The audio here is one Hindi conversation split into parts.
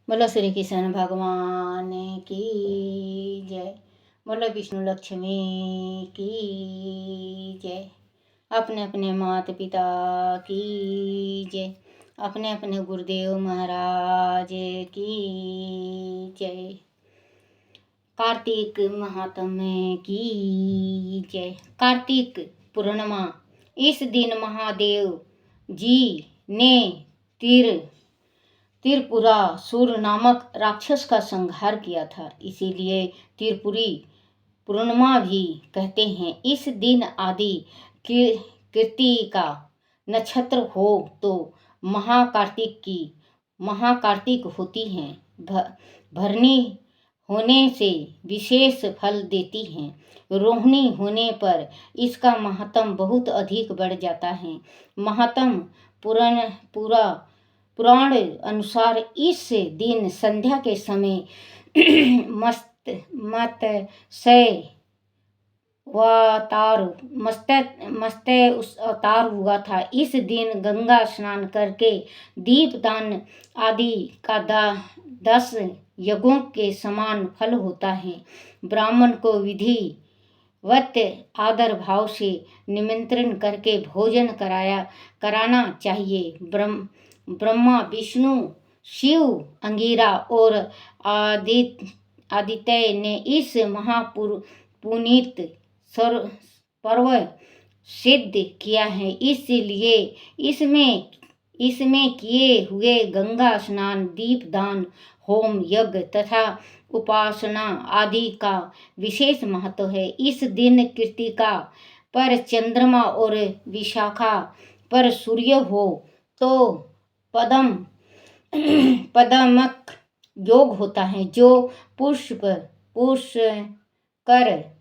बोलो श्री कृष्ण भगवान की जय। बोलो विष्णु लक्ष्मी की जय। अपने अपने माता पिता की जय। अपने अपने गुरुदेव महाराज की जय। कार्तिक महात्म्य की जय। कार्तिक पूर्णिमा। इस दिन महादेव जी ने त्रिपुरासुर नामक राक्षस का संहार किया था, इसीलिए त्रिपुरी पूर्णिमा भी कहते हैं। इस दिन आदि कृतिका नक्षत्र हो तो महाकार्तिक होती हैं। भरनी होने से विशेष फल देती हैं। रोहिणी होने पर इसका महत्व बहुत अधिक बढ़ जाता है। महत्व पुराण अनुसार इस दिन संध्या के समय मत्स्य अवतार हुआ था। इस दिन गंगा स्नान करके दीपदान आदि का 10 यज्ञों के समान फल होता है। ब्राह्मण को विधिवत आदर भाव से निमंत्रण करके भोजन कराना चाहिए। ब्रह्मा, विष्णु, शिव, अंगिरा और आदित्य ने इस महापुनीत पर्व सिद्ध किया है, इसलिए इसमें किए हुए गंगा स्नान, दीपदान, होम, यज्ञ तथा उपासना आदि का विशेष महत्व है। इस दिन कृतिका पर चंद्रमा और विशाखा पर सूर्य हो तो पदमक योग होता है, जो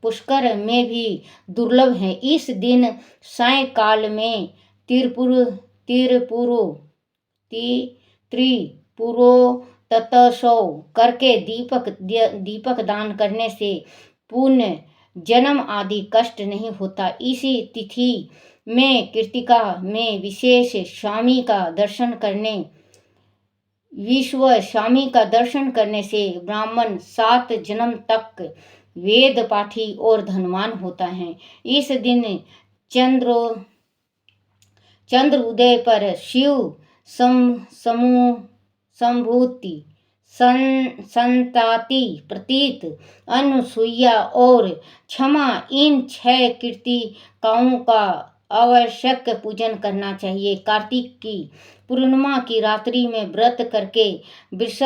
पुष्कर में भी दुर्लभ है। इस दिन सायंकाल में त्रिपुरोत्सव करके दीपक दान करने से पुण्य जन्म आदि कष्ट नहीं होता। इसी तिथि में कृतिका में स्वामी का दर्शन करने से ब्राह्मण 7 जन्म तक वेद पाठी और धनवान होता है। इस दिन चंद्र उदय पर शिव संभूति, संताति, प्रतीत, अनुसुईया और क्षमा, इन 6 कृतिकाओं का आवश्यक पूजन करना चाहिए। कार्तिक की पूर्णिमा की रात्रि में व्रत करके विष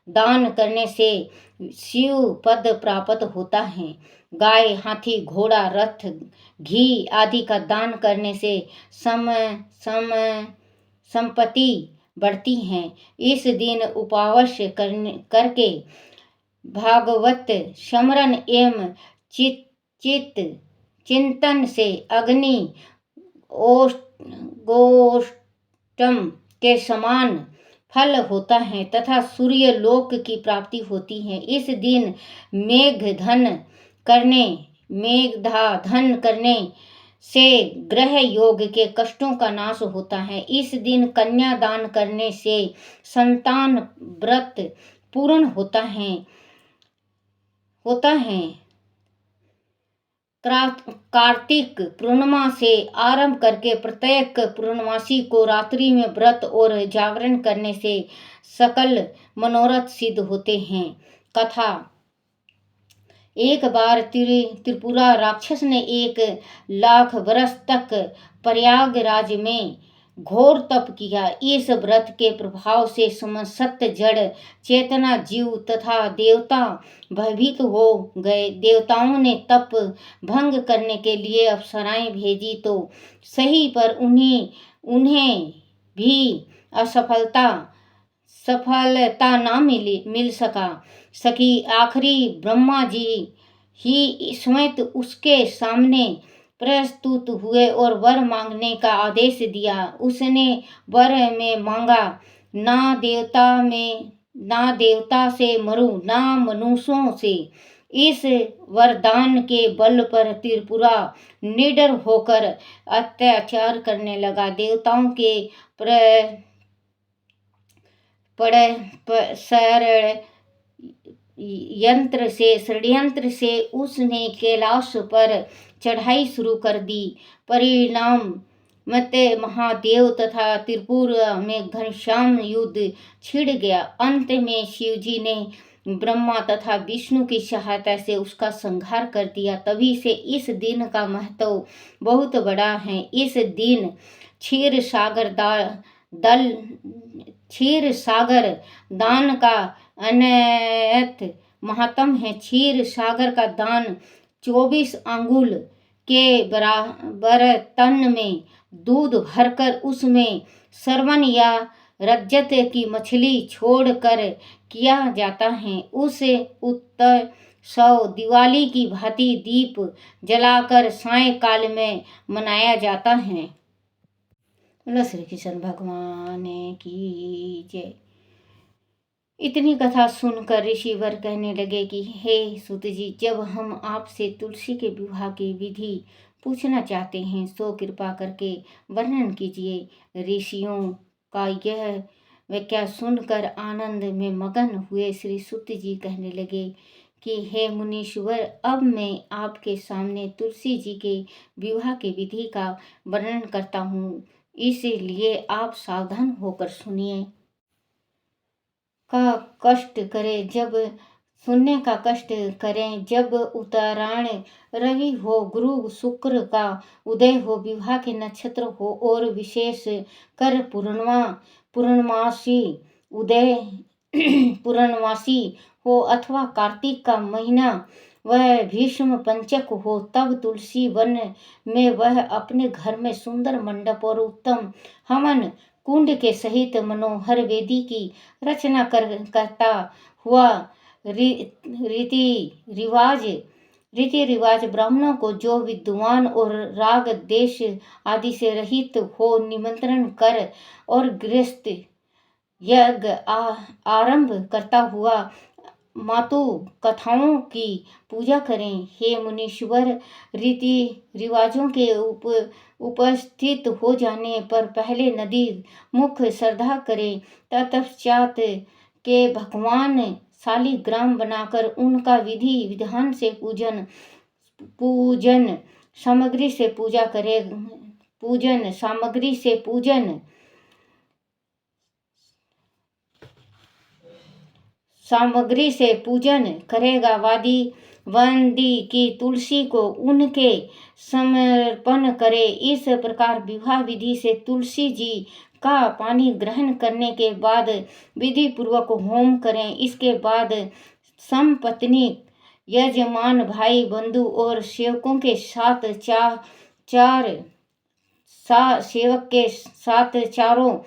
दान करने से शिव पद प्राप्त होता है। गाय, हाथी, घोड़ा, रथ, घी आदि का दान करने से संपत्ति बढ़ती है। इस दिन उपवास करके भागवत स्मरण एवं चिंतन से अग्नि गोष्ठम के समान फल होता है तथा सूर्य लोक की प्राप्ति होती है। इस दिन मेघधाधन करने से ग्रह योग के कष्टों का नाश होता है। इस दिन कन्या दान करने से संतान व्रत पूर्ण होता है। कार्तिक पूर्णिमा से आरंभ करके प्रत्येक पूर्णमासी को रात्रि में व्रत और जागरण करने से सकल मनोरथ सिद्ध होते हैं। कथा। एक बार त्रिपुरा राक्षस ने 1 लाख वर्ष तक प्रयागराज में घोर तप किया। इस व्रत के प्रभाव से समस्त जड़ चेतना जीव तथा देवता भयभीत हो गए। देवताओं ने तप भंग करने के लिए अप्सराएं भेजी तो सही, पर उन्हें भी सफलता ना मिल सकी। आखिरी ब्रह्मा जी ही स्वयं उसके सामने प्रस्तुत हुए और वर मांगने का आदेश दिया। उसने वर में मांगा, ना देवता से मरूं, ना मनुष्यों से। इस वरदान के बल पर त्रिपुरा निडर होकर अत्याचार करने लगा। देवताओं के षड्यंत्र से उसने कैलाश पर चढ़ाई शुरू कर दी। परिणाम मत महादेव तथा त्रिपुर में घनश्याम युद्ध छिड़ गया। अंत में शिवजी ने ब्रह्मा तथा विष्णु की सहायता से उसका संहार कर दिया। तभी से इस दिन का महत्व बहुत बड़ा है। इस दिन क्षीर सागर दान का अनंत महात्म है। क्षीर सागर का दान 24 अंगुल के बराबर तन में दूध भरकर उसमें श्रवण या रज्जत की मछली छोड़कर किया जाता है। उस उत्सव दिवाली की भांति दीप जलाकर सायंकाल में मनाया जाता है। बोलो श्री कृष्ण भगवान की जय। इतनी कथा सुनकर ऋषिवर कहने लगे कि हे सुत जी, जब हम आपसे तुलसी के विवाह की विधि पूछना चाहते हैं सो कृपा करके वर्णन कीजिए। ऋषियों का यह व्याख्या सुनकर आनंद में मगन हुए श्री सुत जी कहने लगे कि हे मुनीश्वर, अब मैं आपके सामने तुलसी जी के विवाह की विधि का वर्णन करता हूँ, इसलिए आप सावधान होकर सुनिए। का कष्ट करें जब सुनने का कष्ट करें जब उत्तरायण रवि हो, गुरु शुक्र का उदय हो, विवाह के नक्षत्र हो और विशेष कर पूर्णमासी उदय पूर्णमासी हो अथवा कार्तिक का महीना वह भीष्म पंचक हो, तब तुलसी वन में वह अपने घर में सुंदर मंडप और उत्तम हवन कुंड के सहित मनोहर वेदी की रचना करता हुआ रीति रिवाज ब्राह्मणों को जो विद्वान और राग देश आदि से रहित हो निमंत्रण कर और गृहस्थ यज्ञ आरंभ करता हुआ मातु कथाओं की पूजा करें। हे मुनीश्वर, रीति रिवाजों के उपस्थित हो जाने पर पहले नदी मुख श्रद्धा करें, तत्पश्चात के भगवान शालिग्राम बनाकर उनका विधि विधान से पूजन सामग्री से पूजा करें। पूजन करेगा। वंदी की तुलसी को उनके समर्पण करे। इस प्रकार विवाह विधि से तुलसी जी का पानी ग्रहण करने के बाद विधि पूर्वक होम करें। इसके बाद समपत्नी यजमान भाई बंधु और सेवकों के साथ चारों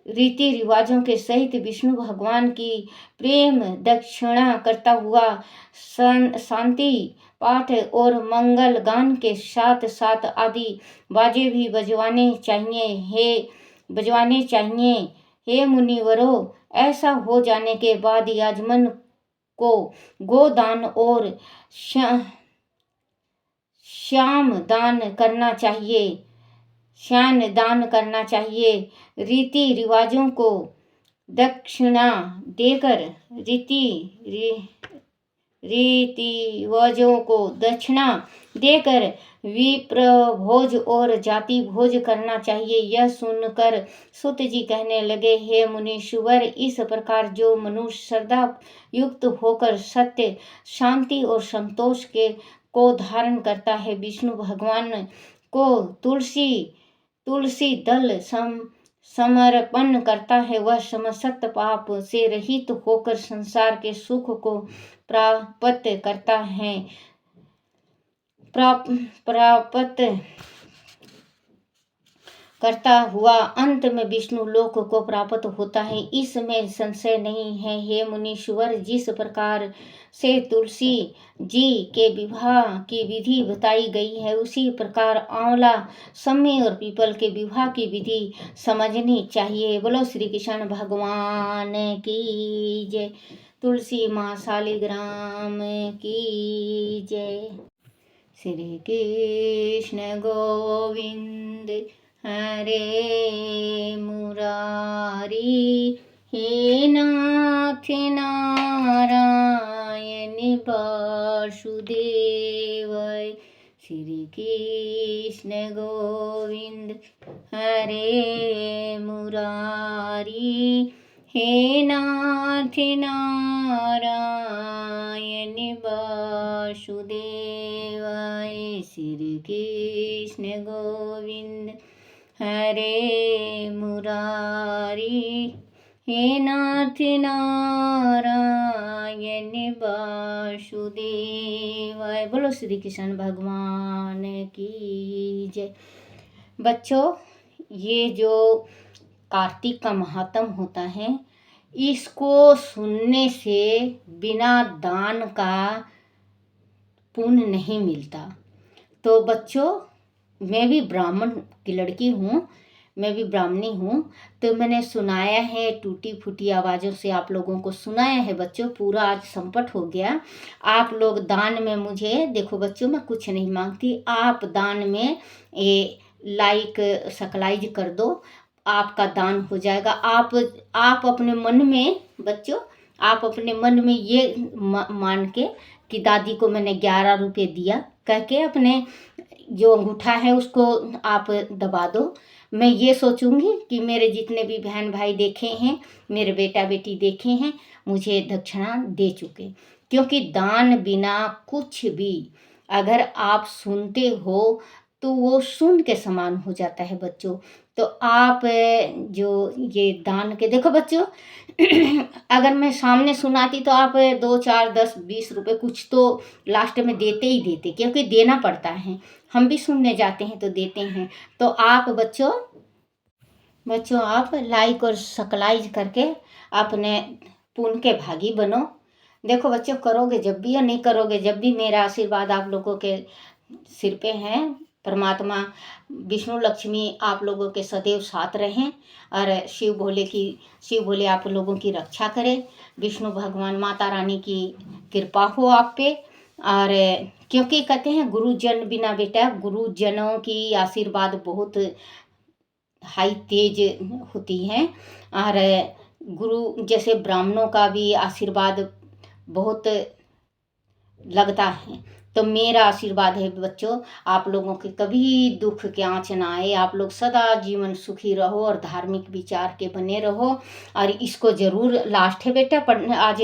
रीति रिवाजों के सहित विष्णु भगवान की प्रेम दक्षिणा करता हुआ शांति पाठ और मंगल गान के साथ साथ आदि बाजे भी बजवाने चाहिए। हे मुनिवरों, ऐसा हो जाने के बाद यजमान को गोदान और श्याम दान करना चाहिए। रीति रिवाजों को दक्षिणा देकर विप्र भोज और जाति भोज करना चाहिए। यह सुनकर सुत जी कहने लगे, हे मुनीश्वर, इस प्रकार जो मनुष्य श्रद्धा युक्त होकर सत्य, शांति और संतोष को धारण करता है, विष्णु भगवान को तुलसी दल समर्पण करता है, वह समस्त पाप से रहित होकर संसार के सुख को प्राप्त करता हुआ अंत में विष्णु लोक को प्राप्त होता है, इसमें संशय नहीं है। हे मुनीश्वर, जिस प्रकार से तुलसी जी के विवाह की विधि बताई गई है, उसी प्रकार आंवला, सम्मी और पीपल के विवाह की विधि समझनी चाहिए। बोलो श्री कृष्ण भगवान की जय। तुलसी माँ शालिग्राम की जय। श्री कृष्ण गोविंद हरे मुरारी, हे नाथ नारायण वासुदेवाय, श्री कृष्ण गोविंद हरे मुरारी। हे नाथ नारायण वासुदेवाय, श्री कृष्ण गोविंद हरे मुरारी। हे नाथ नारायण वासुदेवाय। बोलो श्री कृष्ण भगवान की जय। बच्चों, ये जो कार्तिक का महात्म होता है, इसको सुनने से बिना दान का पुण्य नहीं मिलता। तो बच्चों, मैं भी ब्राह्मण की लड़की हूँ, मैं भी ब्राह्मणी हूँ, तो मैंने सुनाया है, टूटी फूटी आवाज़ों से आप लोगों को सुनाया है बच्चों। पूरा आज संपट हो गया। आप लोग दान में मुझे, देखो बच्चों, मैं कुछ नहीं मांगती, आप दान में ये लाइक सब्सक्राइब कर दो, आपका दान हो जाएगा। आप अपने मन में बच्चों, आप अपने मन में ये मान के कि दादी को मैंने 11 रुपये दिया कह के अपने जो अंगूठा है उसको आप दबा दो। मैं ये सोचूंगी कि मेरे जितने भी बहन भाई देखे हैं, मेरे बेटा बेटी देखे हैं, मुझे दक्षिणा दे चुके। क्योंकि दान बिना कुछ भी अगर आप सुनते हो तो वो सुन के समान हो जाता है बच्चों। तो आप जो ये दान के देखो बच्चों, अगर मैं सामने सुनाती तो आप 2 4 10 20 रुपए कुछ तो लास्ट में देते ही देते, क्योंकि देना पड़ता है। हम भी सुनने जाते हैं तो देते हैं। तो आप बच्चों आप लाइक और सब्सक्राइब करके अपने पुण्य के भागी बनो। देखो बच्चों, करोगे जब भी या नहीं करोगे जब भी, मेरा आशीर्वाद आप लोगों के सिर पे है। परमात्मा विष्णु लक्ष्मी आप लोगों के सदैव साथ रहें और शिव भोले आप लोगों की रक्षा करें। विष्णु भगवान माता रानी की कृपा हो आप पे। और क्योंकि कहते हैं गुरुजन बिना बेटा, गुरुजनों की आशीर्वाद बहुत हाई तेज होती हैं। और गुरु जैसे ब्राह्मणों का भी आशीर्वाद बहुत लगता है। तो मेरा आशीर्वाद है बच्चों, आप लोगों के कभी दुख के आँच ना आए, आप लोग सदा जीवन सुखी रहो और धार्मिक विचार के बने रहो। और इसको ज़रूर, लास्ट है बेटा पढ़ने, आज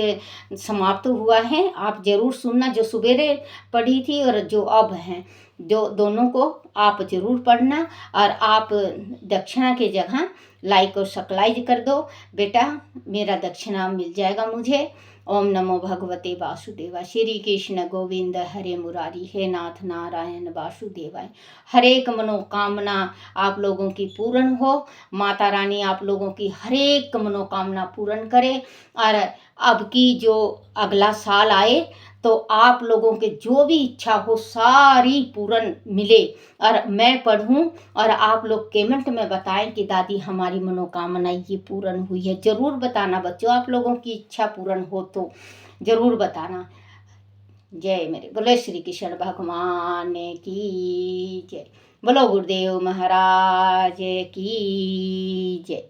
समाप्त हुआ है, आप ज़रूर सुनना, जो सवेरे पढ़ी थी और जो अब हैं, जो दोनों को आप ज़रूर पढ़ना। और आप दक्षिणा के जगह लाइक और सब्सक्राइब कर दो बेटा, मेरा दक्षिणा मिल जाएगा मुझे। ओम नमो भगवते वासुदेवाय। श्री कृष्ण गोविंद हरे मुरारी। हे नाथ नारायण वासुदेवाय। हर एक मनोकामना आप लोगों की पूर्ण हो। माता रानी आप लोगों की हर एक मनोकामना पूर्ण करे। और अब की जो अगला साल आए तो आप लोगों के जो भी इच्छा हो सारी पूर्ण मिले। और मैं पढ़ूं और आप लोग कमेंट में बताएं कि दादी हमारी मनोकामना ये पूर्ण हुई है। ज़रूर बताना बच्चों, आप लोगों की इच्छा पूर्ण हो तो ज़रूर बताना। जय मेरे, बोले श्री कृष्ण भगवान की जय। बोलो गुरुदेव महाराज की जय।